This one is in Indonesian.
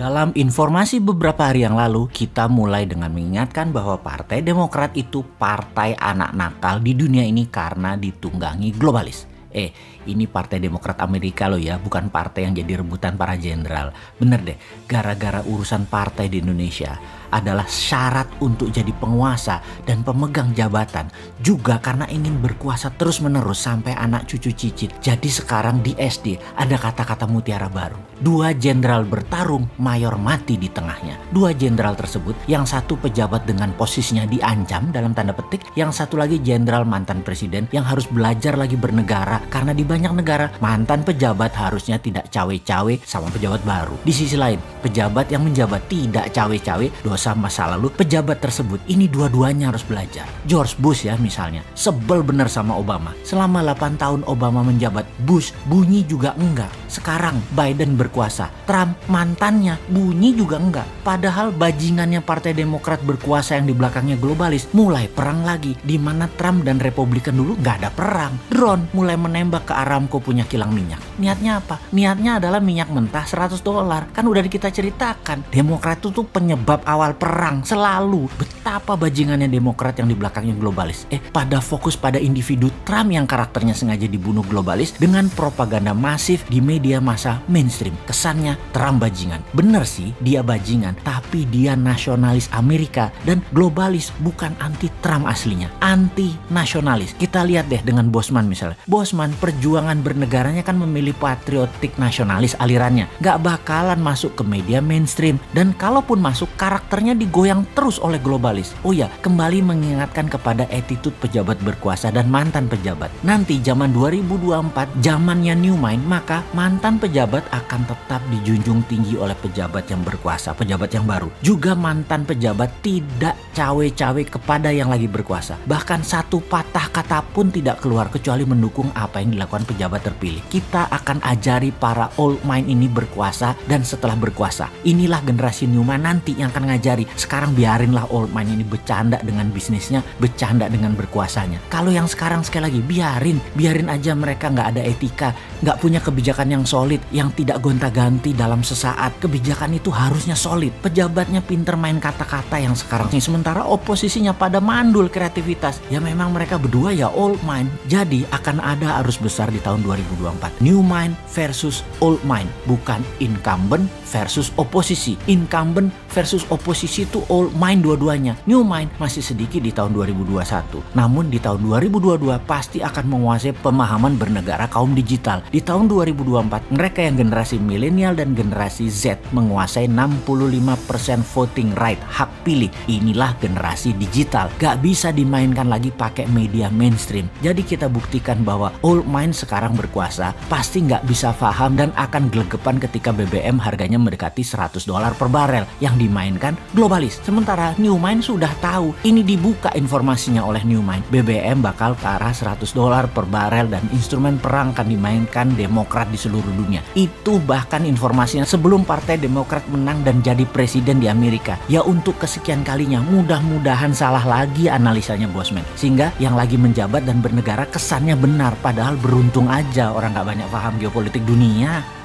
Dalam informasi beberapa hari yang lalu, kita mulai dengan mengingatkan bahwa Partai Demokrat itu partai anak nakal di dunia ini karena ditunggangi globalis. Ini Partai Demokrat Amerika loh ya, bukan partai yang jadi rebutan para jenderal. Bener deh, gara-gara urusan partai di Indonesia adalah syarat untuk jadi penguasa dan pemegang jabatan, juga karena ingin berkuasa terus-menerus sampai anak cucu cicit. Jadi sekarang di SD ada kata-kata mutiara baru. 2 jenderal bertarung, mayor mati di tengahnya. 2 jenderal tersebut, yang satu pejabat dengan posisinya diancam dalam tanda petik, yang satu lagi jenderal mantan presiden yang harus belajar lagi bernegara karena di banyak negara mantan pejabat harusnya tidak cawe-cawe sama pejabat baru. Di sisi lain, pejabat yang menjabat tidak cawe-cawe dosa masa lalu pejabat tersebut. Ini dua-duanya harus belajar. George Bush ya misalnya, sebel bener sama Obama. Selama 8 tahun Obama menjabat, Bush bunyi juga enggak. Sekarang Biden berkuasa, Trump mantannya bunyi juga enggak. Padahal bajingannya Partai Demokrat berkuasa yang di belakangnya globalis mulai perang lagi, di mana Trump dan Republikan dulu nggak ada perang. Drone mulai menembak ke Aramco punya kilang minyak. Niatnya apa? Niatnya adalah minyak mentah $100. Kan udah kita ceritakan, Demokrat itu tuh penyebab awal perang selalu. Betapa bajingannya Demokrat yang di belakangnya globalis. Pada fokus pada individu Trump yang karakternya sengaja dibunuh globalis dengan propaganda masif di media massa mainstream. Kesannya Trump bajingan. Bener sih dia bajingan, tapi dia nasionalis Amerika dan globalis, bukan anti Trump aslinya. Anti nasionalis. Kita lihat deh dengan Bosman misalnya. Bosman perjuangan bernegaranya kan memilih patriotik nasionalis alirannya. Gak bakalan masuk ke media mainstream. Dan kalaupun masuk, karakternya digoyang terus oleh globalis. Oh ya, kembali mengingatkan kepada attitude pejabat berkuasa dan mantan pejabat. Nanti zaman 2024, zamannya New Mind, maka mantan pejabat akan tetap dijunjung tinggi oleh pejabat yang berkuasa, pejabat yang baru. Juga mantan pejabat tidak cawe-cawe kepada yang lagi berkuasa. Bahkan satu patah kata pun tidak keluar kecuali mendukung apa yang dilakukan pejabat terpilih. Kita akan ajari para old mind ini berkuasa, dan setelah berkuasa, inilah generasi New Mind nanti yang akan ngajari. Sekarang biarinlah old mind ini bercanda dengan bisnisnya, bercanda dengan berkuasanya. Kalau yang sekarang sekali lagi biarin aja mereka nggak ada etika, nggak punya kebijakan yang solid, yang tidak gonta-ganti dalam sesaat. Kebijakan itu harusnya solid. Pejabatnya pinter main kata-kata yang sekarang ini, sementara oposisinya pada mandul kreativitas. Ya memang mereka berdua ya old mind. Jadi akan ada arus besar di tahun 2024. New mind versus old mind, bukan incumbent versus oposisi. Incumbent versus oposisi itu old mind dua-duanya. New mind masih sedikit di tahun 2021. Namun di tahun 2022 pasti akan menguasai pemahaman bernegara kaum digital. Di tahun 2024 mereka yang generasi milenial dan generasi Z menguasai 65% voting right, hak pilih. Inilah generasi digital. Gak bisa dimainkan lagi pakai media mainstream. Jadi kita buktikan bahwa old mind sekarang berkuasa pasti gak bisa paham dan akan gelegepan ketika BBM harganya mendekati $100 per barel yang dimainkan globalis. Sementara New Mind sudah tahu, ini dibuka informasinya oleh New Mind. BBM bakal ke arah $100 per barel dan instrumen perang akan dimainkan Demokrat di seluruh dunia. Itu bahkan informasinya sebelum Partai Demokrat menang dan jadi presiden di Amerika. Ya untuk kesekian kalinya, mudah-mudahan salah lagi analisanya Bosman. Sehingga yang lagi menjabat dan bernegara kesannya benar, padahal beruntung aja orang gak banyak paham geopolitik dunia.